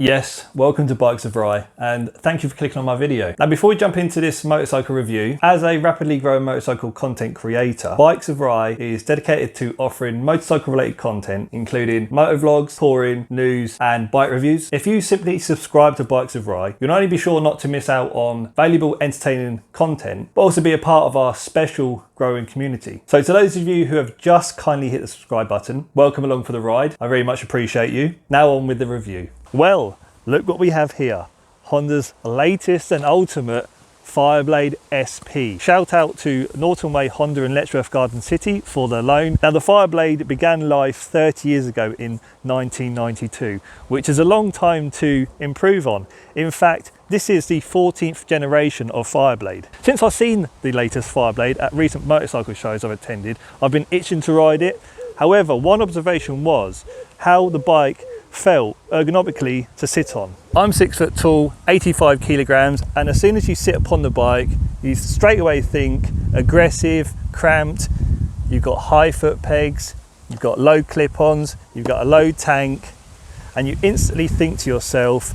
Yes, welcome to Bikes of Rye, and thank you for clicking on my video. Now before we jump into this motorcycle review, as a rapidly growing motorcycle content creator, Bikes of Rye is dedicated to offering motorcycle related content, including motovlogs, touring, news, and bike reviews. If you simply subscribe to Bikes of Rye, you'll not only be sure not to miss out on valuable, entertaining content, but also be a part of our special growing community. So to those of you who have just kindly hit the subscribe button, welcome along for the ride. I very much appreciate you. Now on with the review. Well, look what we have here. Honda's latest and ultimate Fireblade SP. Shout out to Norton Honda in Letchworth Garden City for the loan. Now the Fireblade began life 30 years ago in 1992, which is a long time to improve on. In fact, this is the 14th generation of Fireblade. Since I've seen the latest Fireblade at recent motorcycle shows I've attended, I've been itching to ride it. However, one observation was how the bike felt ergonomically to sit on. I'm 6 foot tall, 85 kilograms, and as soon as you sit upon the bike, you straight away think aggressive, cramped. You've got high foot pegs, you've got low clip-ons, you've got a low tank, and you instantly think to yourself,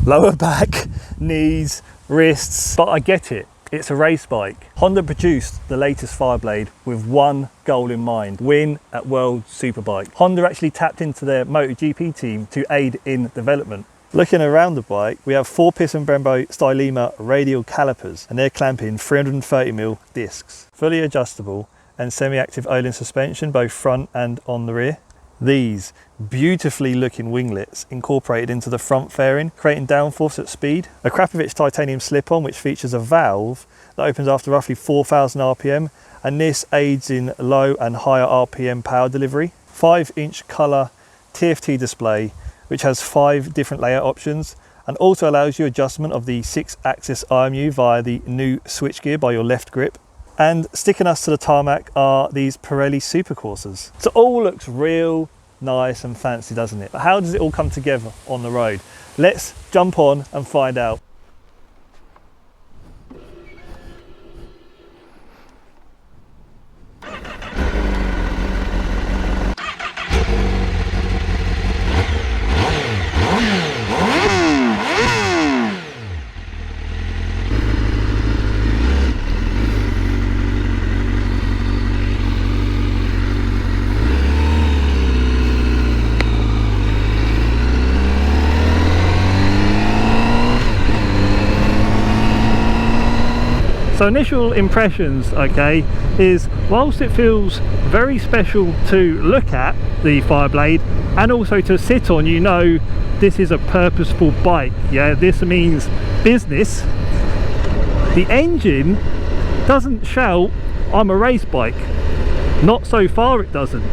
lower back, knees, wrists. But I get it. It's a race bike. Honda produced the latest Fireblade with one goal in mind: win at World Superbike. Honda actually tapped into their MotoGP team to aid in development. Looking around the bike, we have 4-piston Brembo Stylema radial calipers, and they're clamping 330mm discs. Fully adjustable and semi-active Öhlins suspension, both front and on the rear. These beautifully looking winglets incorporated into the front fairing, creating downforce at speed. A Krapovic titanium slip-on which features a valve that opens after roughly 4,000 RPM, and this aids in low and higher RPM power delivery. 5-inch colour TFT display which has 5 different layout options and also allows you adjustment of the 6-axis IMU via the new switchgear by your left grip. And sticking us to the tarmac are these Pirelli Supercoursers. So it all looks real nice and fancy, doesn't it? But how does it all come together on the road? Let's jump on and find out. So initial impressions, okay, is whilst it feels very special to look at, the Fireblade, and also to sit on, you know this is a purposeful bike. Yeah, this means business. The engine doesn't shout, I'm a race bike. Not so far it doesn't.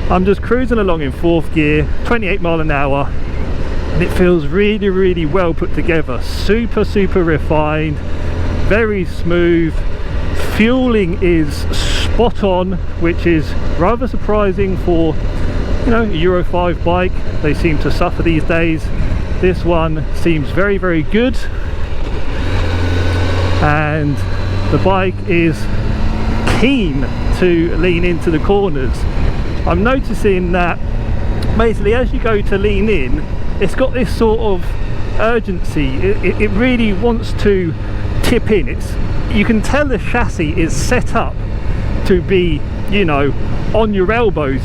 I'm just cruising along in 4th gear, 28 mile an hour, and it feels really, really well put together. Super refined. Very smooth. Fueling is spot on, which is rather surprising for, you know, a Euro 5 bike. They seem to suffer these days. This one seems very good, and the bike is keen to lean into the corners. I'm noticing that basically as you go to lean in, it's got this sort of urgency. It really wants to tip in. You can tell the chassis is set up to be, you know, on your elbows.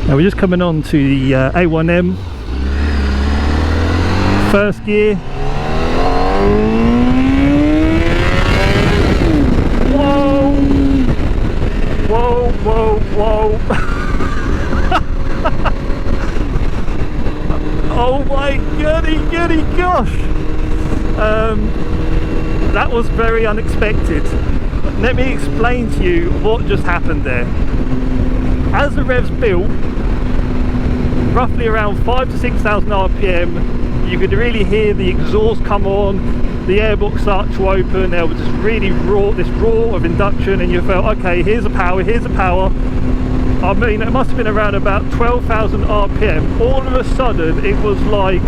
Now we're just coming on to the A1M, 1st gear. Whoa. Oh my goody gosh. That was very unexpected. Let me explain to you what just happened there. As the revs built, roughly around 5,000 to 6,000 RPM, you could really hear the exhaust come on, the airbox start to open. There was this really this roar of induction, and you felt, okay, here's the power. I mean, it must have been around about 12,000 RPM. All of a sudden, it was like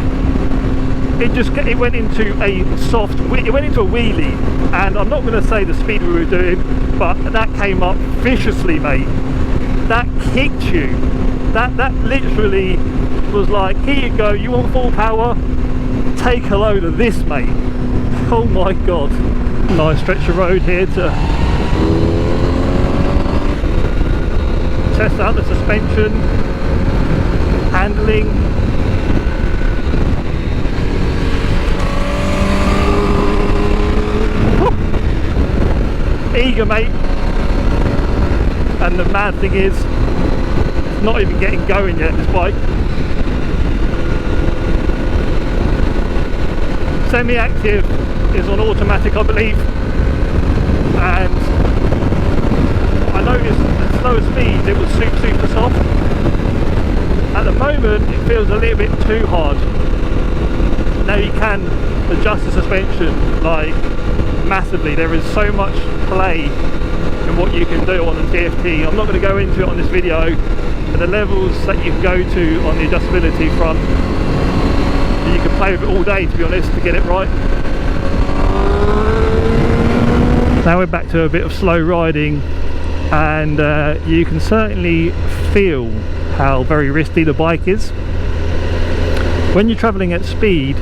it went into a wheelie, and I'm not going to say the speed we were doing, but that came up viciously, mate. That kicked you. That literally was like, here you go, you want full power, take a load of this, mate. Oh my god. Nice stretch of road here to test out the suspension, handling. Eager, mate. And the mad thing is, it's not even getting going yet, this bike. Semi-active is on automatic, I believe, and I noticed at slower speeds it was super soft. At the moment it feels a little bit too hard. Now you can adjust the suspension like massively. There is so much play in what you can do on the TFT. I'm not going to go into it on this video, but the levels that you can go to on the adjustability front, you can play with it all day, to be honest, to get it right. Now we're back to a bit of slow riding, and you can certainly feel how very risky the bike is. When you're travelling at speed,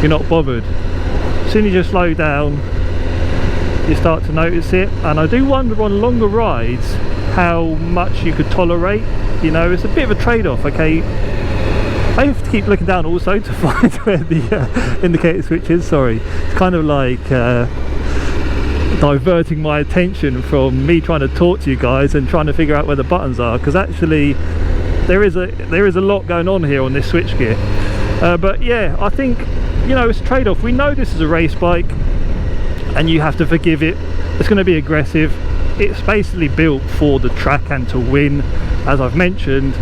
you're not bothered. As soon as you slow down, you start to notice it. And I do wonder on longer rides how much you could tolerate. You know, it's a bit of a trade-off. Okay, I have to keep looking down also to find where the indicator switch is. Sorry, it's kind of like diverting my attention from me trying to talk to you guys and trying to figure out where the buttons are, because actually there is a lot going on here on this switch gear. But yeah, I think, you know, it's a trade-off. We know this is a race bike and you have to forgive it. It's going to be aggressive. It's basically built for the track and to win, as I've mentioned.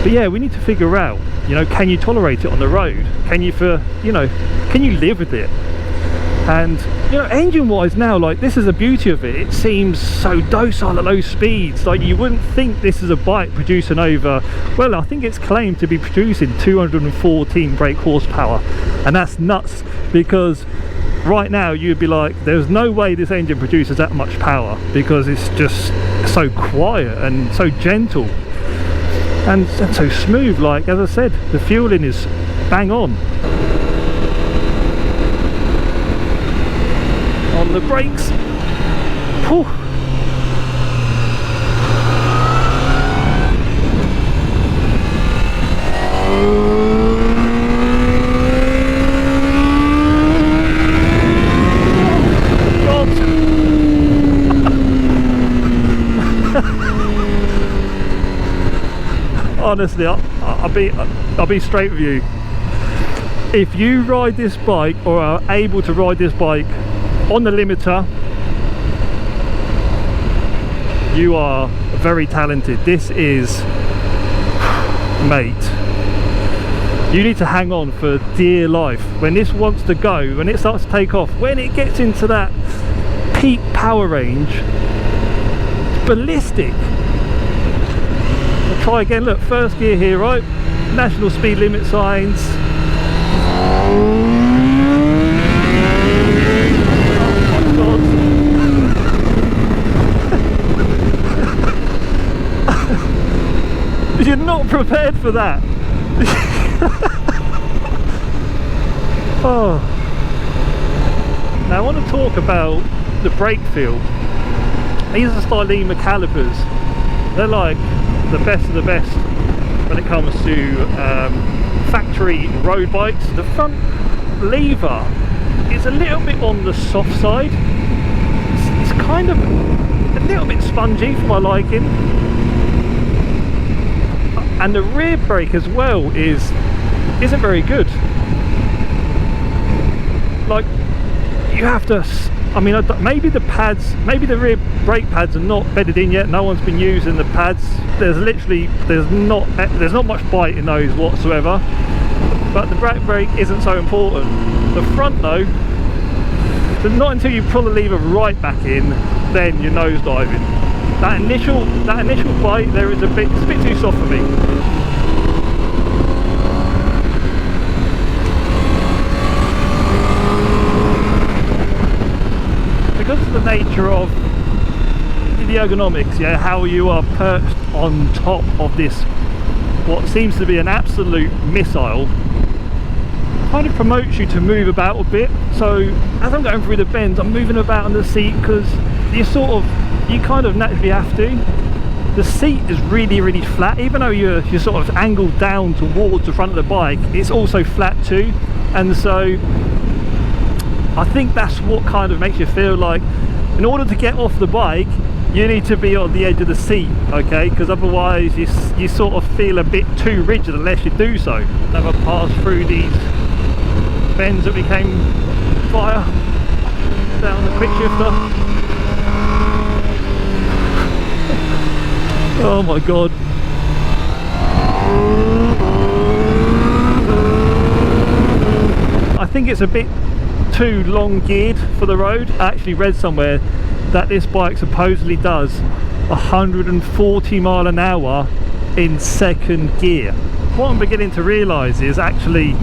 But yeah, we need to figure out, you know, can you tolerate it on the road? Can you can you live with it? And you know, engine wise now, like, this is the beauty of it. It seems so docile at low speeds. Like, you wouldn't think this is a bike producing over, well, I think it's claimed to be producing 214 brake horsepower, and that's nuts, because right now you'd be like, there's no way this engine produces that much power, because it's just so quiet and so gentle and so smooth. Like, as I said, the fueling is bang on. On the brakes, whew. Honestly, I'll be straight with you. If you ride this bike, or are able to ride this bike on the limiter, you are very talented. This is, mate, you need to hang on for dear life. When this wants to go, when it starts to take off, when it gets into that peak power range, it's ballistic. I'll try again. Look, first gear here, right? National speed limit signs. You're not prepared for that. Oh. Now I want to talk about the brake feel. These are Stylema calipers. They're like the best of the best when it comes to factory road bikes. The front lever is a little bit on the soft side. It's kind of a little bit spongy for my liking. And the rear brake as well isn't very good. Like, you have to, I mean, maybe the pads, maybe the rear brake pads are not bedded in yet. No one's been using the pads. There's not much bite in those whatsoever. But the back brake isn't so important. The front though, not until you pull the lever right back in, then you're nose diving. That initial bite there is it's a bit too soft for me. Because of the nature of the ergonomics, yeah, how you are perched on top of this what seems to be an absolute missile, kind of promotes you to move about a bit. So as I'm going through the bends, I'm moving about on the seat because you kind of naturally have to. The seat is really flat, even though you're sort of angled down towards the front of the bike, it's also flat too. And so I think that's what kind of makes you feel like in order to get off the bike you need to be on the edge of the seat, okay, because otherwise you sort of feel a bit too rigid unless you do so. Never pass through these bends that became fire down the quick shifter. Oh my god. I think it's a bit too long geared for the road. I actually read somewhere that this bike supposedly does 140 mile an hour in second gear. What I'm beginning to realise is actually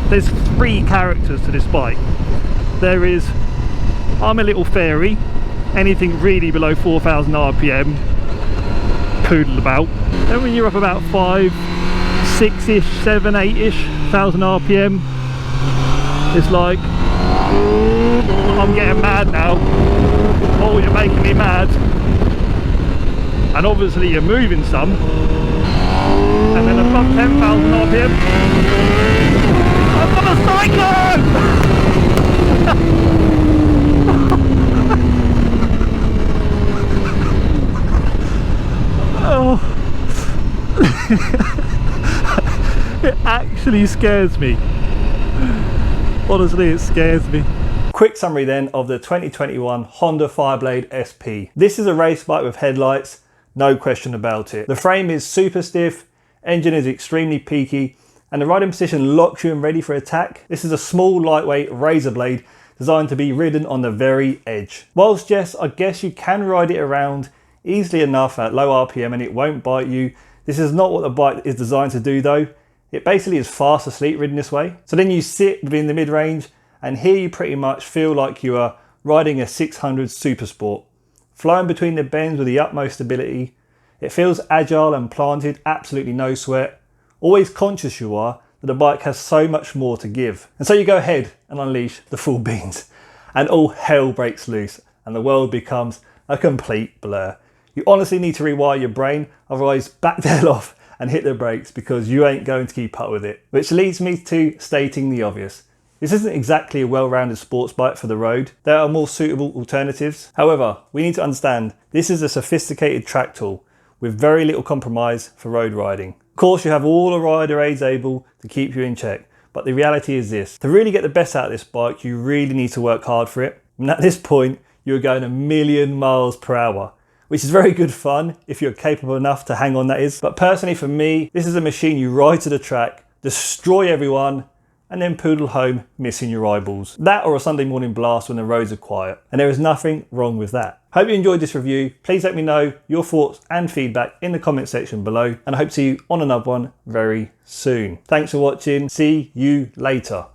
there's three characters to this bike. There is, I'm a little fairy, anything really below 4,000 RPM, poodle about. Then when you're up about 5, 6-ish, 7, 8-ish thousand RPM, it's like, I'm getting mad now. Oh, you're making me mad. And obviously you're moving some. And then above 10,000 RPM, I've got a cyclone! Oh. It actually scares me. Honestly, it scares me. Quick summary then of the 2021 Honda Fireblade SP. This is a race bike with headlights, no question about it. The frame is super stiff, engine is extremely peaky, and the riding position locks you and ready for attack. This is a small, lightweight razor blade designed to be ridden on the very edge. Whilst yes, I guess you can ride it around easily enough at low RPM and it won't bite you. This is not what the bike is designed to do though. It basically is fast asleep ridden this way. So then you sit within the mid-range and here you pretty much feel like you are riding a 600 Super Sport. Flying between the bends with the utmost stability. It feels agile and planted, absolutely no sweat. Always conscious you are that the bike has so much more to give. And so you go ahead and unleash the full beans. And all hell breaks loose and the world becomes a complete blur. You honestly need to rewire your brain, otherwise back the hell off and hit the brakes because you ain't going to keep up with it. Which leads me to stating the obvious. This isn't exactly a well-rounded sports bike for the road. There are more suitable alternatives. However, we need to understand this is a sophisticated track tool with very little compromise for road riding. Of course, you have all the rider aids able to keep you in check, but the reality is this. To really get the best out of this bike, you really need to work hard for it. And at this point, you're going 1,000,000 miles per hour, which is very good fun if you're capable enough to hang on, that is. But personally for me, this is a machine you ride to the track, destroy everyone, and then poodle home missing your eyeballs. That or a Sunday morning blast when the roads are quiet. And there is nothing wrong with that. Hope you enjoyed this review. Please let me know your thoughts and feedback in the comment section below. And I hope to see you on another one very soon. Thanks for watching. See you later.